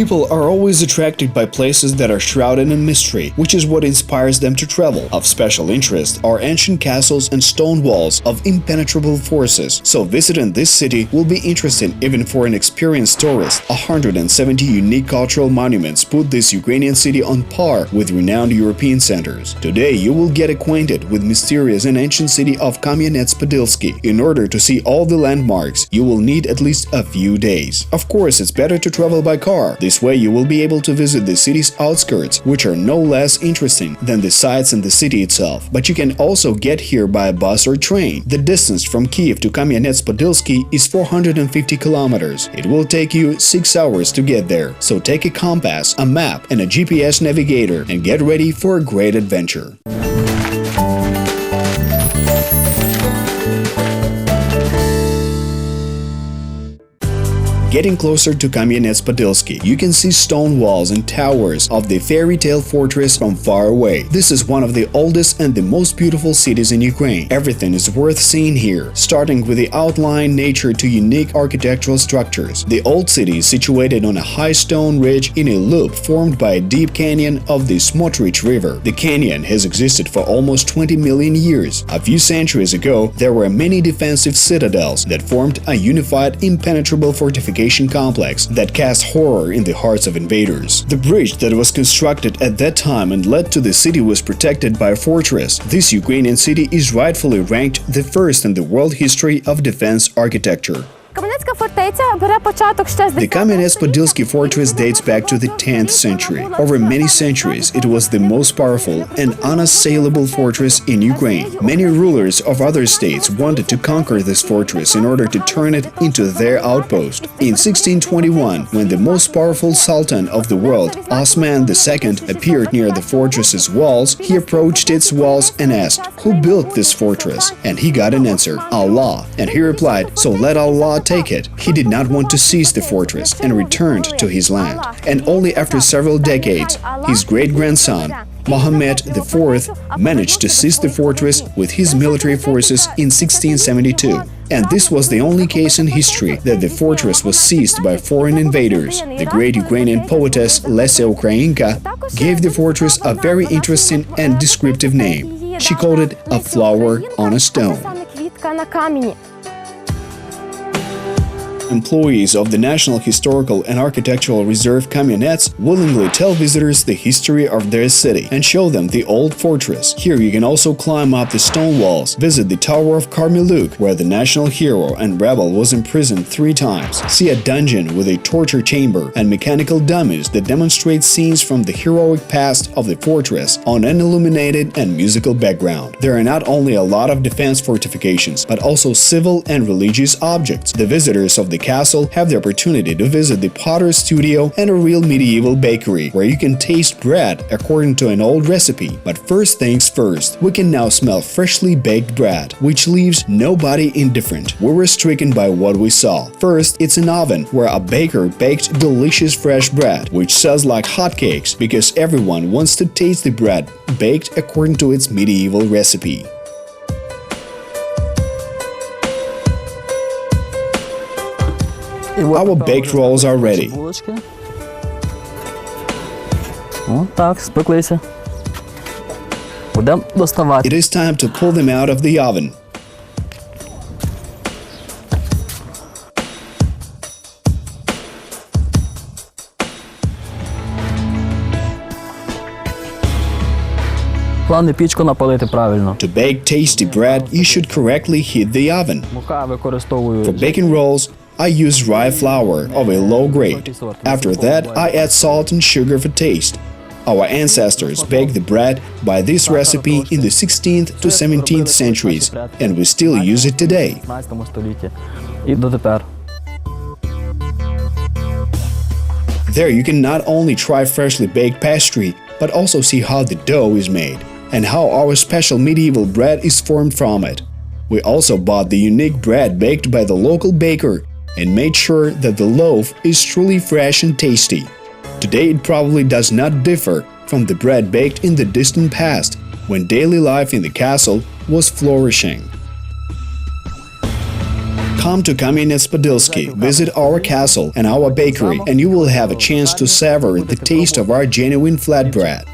People are always attracted by places that are shrouded in mystery, which is what inspires them to travel. Of special interest are ancient castles and stone walls of impenetrable forces, so visiting this city will be interesting even for an experienced tourist. 170 unique cultural monuments put this Ukrainian city on par with renowned European centers. Today you will get acquainted with mysterious and ancient city of Kamyanets-Podilskiy. In order to see all the landmarks, you will need at least a few days. Of course, it's better to travel by car. This way you will be able to visit the city's outskirts, which are no less interesting than the sights in the city itself. But you can also get here by a bus or train. The distance from Kyiv to Kamyanets-Podilskiy is 450 kilometers. It will take you 6 hours to get there. So take a compass, a map and a GPS navigator and get ready for a great adventure. Getting closer to Kamyanets-Podilskiy, you can see stone walls and towers of the fairy tale fortress from far away. This is one of the oldest and the most beautiful cities in Ukraine. Everything is worth seeing here, starting with the outline, nature to unique architectural structures. The old city is situated on a high stone ridge in a loop formed by a deep canyon of the Smotrich River. The canyon has existed for almost 20 million years. A few centuries ago, there were many defensive citadels that formed a unified, impenetrable fortification complex that cast horror in the hearts of invaders. The bridge that was constructed at that time and led to the city was protected by a fortress. This Ukrainian city is rightfully ranked the first in the world history of defense architecture. The Kamyanets-Podilskiy fortress dates back to the 10th century. Over many centuries, it was the most powerful and unassailable fortress in Ukraine. Many rulers of other states wanted to conquer this fortress in order to turn it into their outpost. In 1621, when the most powerful sultan of the world, Osman II, appeared near the fortress's walls, he approached its walls and asked, "Who built this fortress?" And he got an answer, "Allah." And he replied, "So let Allah take it." He did not want to seize the fortress and returned to his land. And only after several decades, his great-grandson, Mohammed IV, managed to seize the fortress with his military forces in 1672. And this was the only case in history that the fortress was seized by foreign invaders. The great Ukrainian poetess Lesia Ukrainka gave the fortress a very interesting and descriptive name. She called it a flower on a stone. Employees of the National Historical and Architectural Reserve Kamyanets willingly tell visitors the history of their city and show them the old fortress. Here you can also climb up the stone walls, visit the Tower of Karmeluk, where the national hero and rebel was imprisoned 3 times, see a dungeon with a torture chamber and mechanical dummies that demonstrate scenes from the heroic past of the fortress on an illuminated and musical background. There are not only a lot of defense fortifications, but also civil and religious objects. The visitors of the castle have the opportunity to visit the potter's studio and a real medieval bakery, where you can taste bread according to an old recipe. But first things first, we can now smell freshly baked bread, which leaves nobody indifferent. We were stricken by what we saw. First, it's an oven where a baker baked delicious fresh bread, which sells like hotcakes because everyone wants to taste the bread baked according to its medieval recipe. Our baked rolls are ready. It is time to pull them out of the oven. To bake tasty bread, you should correctly heat the oven. For baking rolls, I use rye flour of a low grade. After that, I add salt and sugar for taste. Our ancestors baked the bread by this recipe in the 16th to 17th centuries, and we still use it today. There you can not only try freshly baked pastry, but also see how the dough is made and how our special medieval bread is formed from it. We also bought the unique bread baked by the local baker and made sure that the loaf is truly fresh and tasty. Today it probably does not differ from the bread baked in the distant past, when daily life in the castle was flourishing. Come to Kamyanets-Podilskiy, visit our castle and our bakery, and you will have a chance to savor the taste of our genuine flatbread.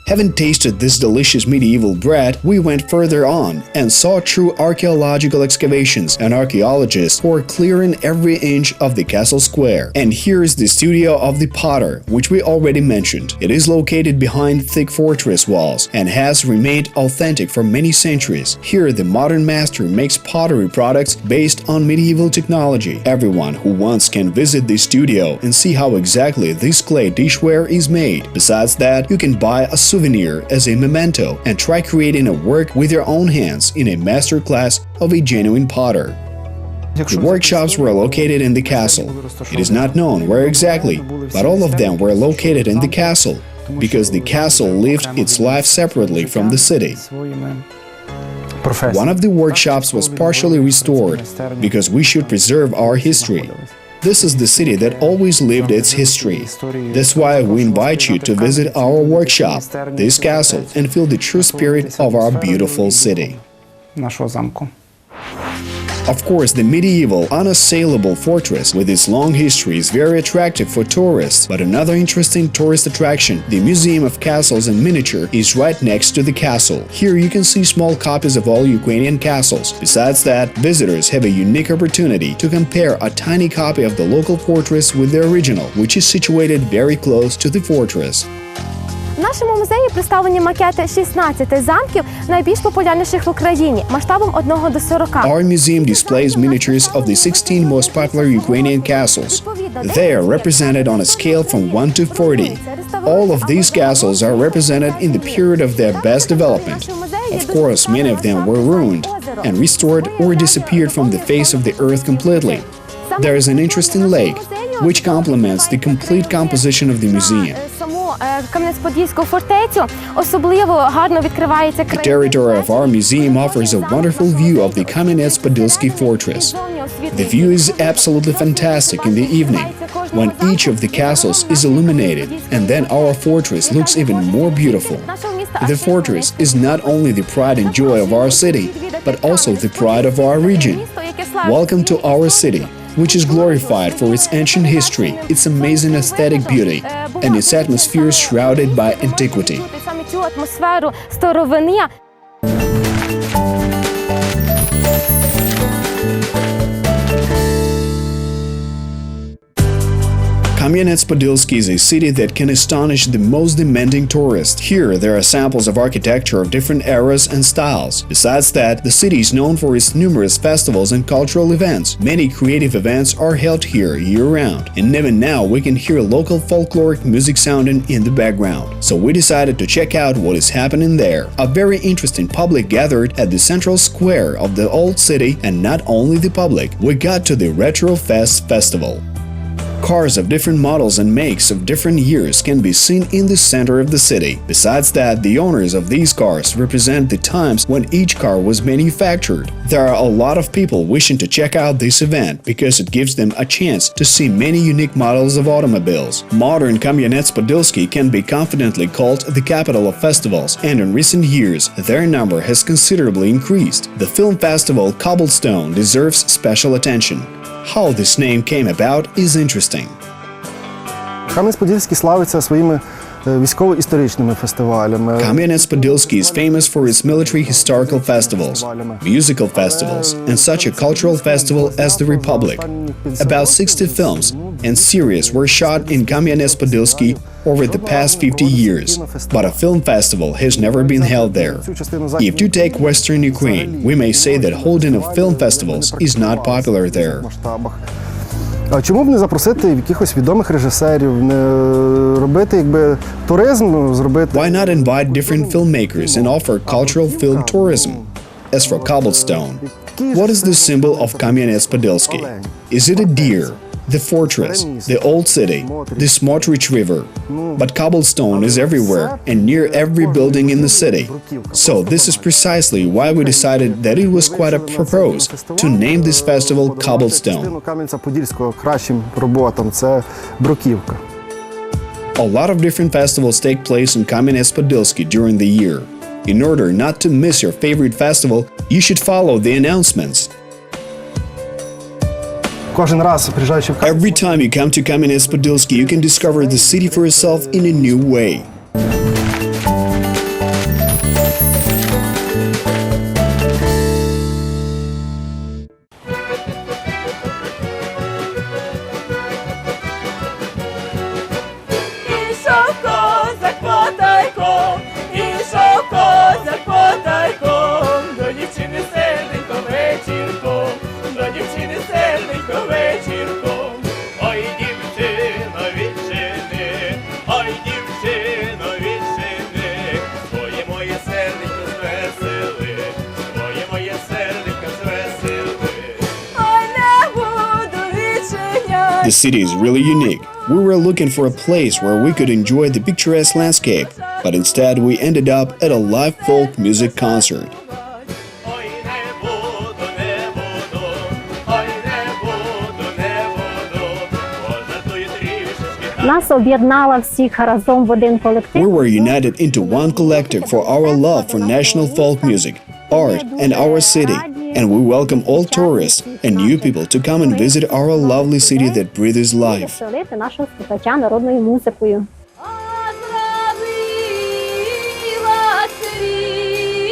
Having tasted this delicious medieval bread, we went further on and saw true archaeological excavations and archaeologists who are clearing every inch of the castle square. And here is the studio of the potter, which we already mentioned. It is located behind thick fortress walls and has remained authentic for many centuries. Here, the modern master makes pottery products based on medieval technology. Everyone who wants can visit the studio and see how exactly this clay dishware is made. Besides that, you can buy a souvenir as a memento and try creating a work with your own hands in a master class of a genuine potter. The workshops were located in the castle. It is not known where exactly, but all of them were located in the castle, because the castle lived its life separately from the city. One of the workshops was partially restored, because we should preserve our history. This is the city that always lived its history. That's why we invite you to visit our workshop, this castle, and feel the true spirit of our beautiful city. Of course, the medieval, unassailable fortress with its long history is very attractive for tourists, but another interesting tourist attraction, the Museum of Castles and Miniature, is right next to the castle. Here you can see small copies of all Ukrainian castles. Besides that, visitors have a unique opportunity to compare a tiny copy of the local fortress with the original, which is situated very close to the fortress. В нашому музеї представлені макети 16 замків, найбільш популярніших в Україні, масштабом 1 до 40. Our museum displays miniatures of the 16 most popular Ukrainian castles. They are represented on a scale from 1 to 40. All of these castles are represented in the period of their best development. Of course, many of them were ruined and restored or disappeared from the face of the earth completely. There is an interesting lake, which complements the complete composition of the museum. Кам'янець-Подільську фортецю особливо гарно відкривається The territory of our museum offers a wonderful view of the Kamyanets-Podilskiy fortress. The view is absolutely fantastic in the evening, when each of the castles is illuminated, and then our fortress looks even more beautiful. The fortress is not only the pride and joy of our city, but also the pride of our region. Welcome to our city, which is glorified for its ancient history, its amazing aesthetic beauty, and its atmosphere shrouded by antiquity. Kamyanets-Podilskiy is a city that can astonish the most demanding tourist. Here, there are samples of architecture of different eras and styles. Besides that, the city is known for its numerous festivals and cultural events. Many creative events are held here year-round, and even now we can hear local folkloric music sounding in the background. So we decided to check out what is happening there. A very interesting public gathered at the central square of the old city, and not only the public, we got to the Retro Fest festival. Cars of different models and makes of different years can be seen in the center of the city. Besides that, the owners of these cars represent the times when each car was manufactured. There are a lot of people wishing to check out this event because it gives them a chance to see many unique models of automobiles. Modern Kamyanets-Podilskiy can be confidently called the capital of festivals, and in recent years, their number has considerably increased. The film festival Cobblestone deserves special attention. How this name came about is interesting. Кам'янець-Подільський славиться своїми військово-історичними фестивалями. Kamyanets-Podilskiy is famous for its military historical festivals, musical festivals, and such a cultural festival as the Republic. About 60 films and series were shot in Kamyanets-Podilskiy over the past 50 years, but a film festival has never been held there. If you take Western Ukraine, we may say that holding of film festivals is not popular there. Чому б не запросити якихось відомих режисерів, не робити туризм, зробити... Why not invite different filmmakers and offer cultural film tourism? As for Cobblestone, what is the symbol of Kamyanets-Podilskiy? Is it a deer, the fortress, the old city, the Smotrich River? But cobblestone is everywhere and near every building in the city. So this is precisely why we decided that it was quite apropos to name this festival Cobblestone. A lot of different festivals take place in Kamyanets-Podilskiy during the year. In order not to miss your favorite festival, you should follow the announcements. Кожен раз, приїжджаючи в Київ, Every time you come to Kamyanets-Podilskiy, you can discover the city for yourself in a new way. Ішов козак потайком, ішов козак потайком, до дівчини серденько вечірком, до дівчини серденько вечірком. Ой, дівчино, відчини, ой, дівчино, відчини, своє моє серденько звесели, своє моє серденько звесели. Ой, не буду відчиняти. The city is really unique. We were looking for a place where we could enjoy the picturesque landscape, but instead we ended up at a live folk music concert. Ой, не буду, не буду, ой, не буду, не буду, пожартую трішечки. Нас об'єднала всіх разом в один колектив. We were united into one collective for our love for national folk music, art, and our city. And we welcome all tourists and new people to come and visit our lovely city that breathes life. Веселити нашого слухача народною музикою.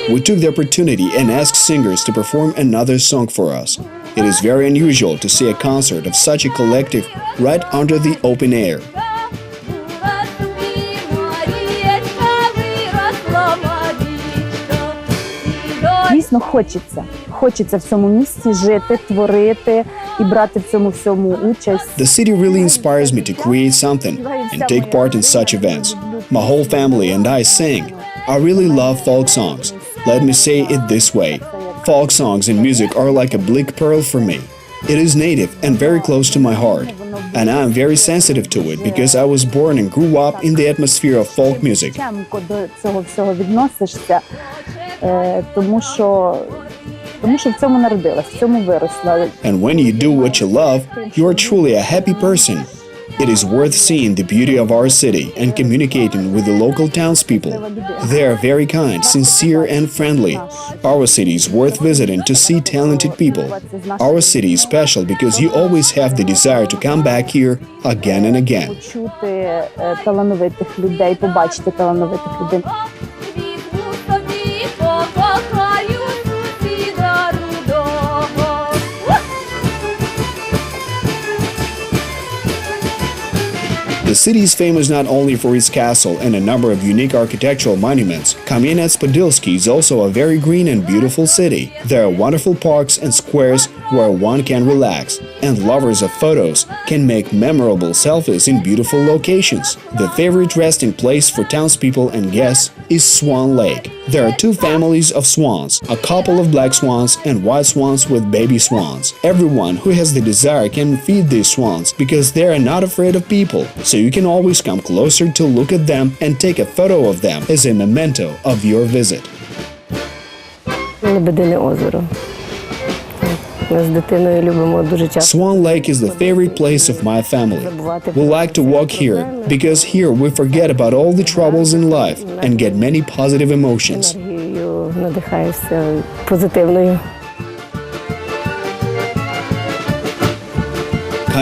We took the opportunity and asked singers to perform another song for us. It is very unusual to see a concert of such a collective right under the open air. Дійсно хочеться в цьому місці жити, творити і брати в цьому всьому участь. The city really inspires me to create something and take part in such events. My whole family and I sing. I really love folk songs. Let me say it this way. Folk songs and music are like a bleak pearl for me. It is native and very close to my heart. And I am very sensitive to it because I was born and grew up in the atmosphere of folk music. Чемко до цього всього відносишся, тому що в цьому народилась, в цьому виросла. And when you do what you love, you are truly a happy person. It is worth seeing the beauty of our city and communicating with the local townspeople. They are very kind, sincere, and friendly. Our city is worth visiting to see talented people. Our city is special because you always have the desire to come back here again and again. Почути талановитих людей, побачити талановитих людей. Візьму собі, покохаю сусіда рудого. The city is famous not only for its castle and a number of unique architectural monuments. Kamyanets-Podilskiy is also a very green and beautiful city. There are wonderful parks and squares where one can relax, and lovers of photos can make memorable selfies in beautiful locations. The favorite resting place for townspeople and guests is Swan Lake. There are two families of swans, a couple of black swans and white swans with baby swans. Everyone who has the desire can feed these swans because they are not afraid of people, so you can always come closer to look at them and take a photo of them as a memento of your visit. Лебедине озеро. Ми з дитиною любимо дуже часто. Swan Lake is the favorite place of my family. We like to walk here because here we forget about all the troubles in life and get many positive emotions. Енергією надихаєшся позитивною.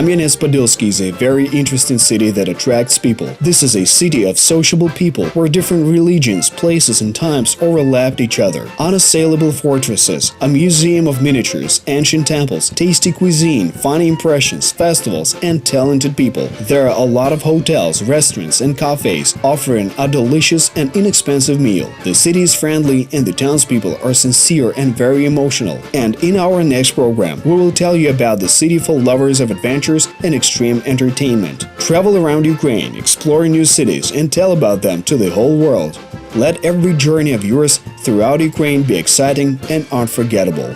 Kamyanets-Podilskiy is a very interesting city that attracts people. This is a city of sociable people where different religions, places, and times overlap each other. Unassailable fortresses, a museum of miniatures, ancient temples, tasty cuisine, funny impressions, festivals, and talented people. There are a lot of hotels, restaurants, and cafes offering a delicious and inexpensive meal. The city is friendly and the townspeople are sincere and very emotional. And in our next program, we will tell you about the city for lovers of adventure and extreme entertainment. Travel around Ukraine, explore new cities, and tell about them to the whole world. Let every journey of yours throughout Ukraine be exciting and unforgettable.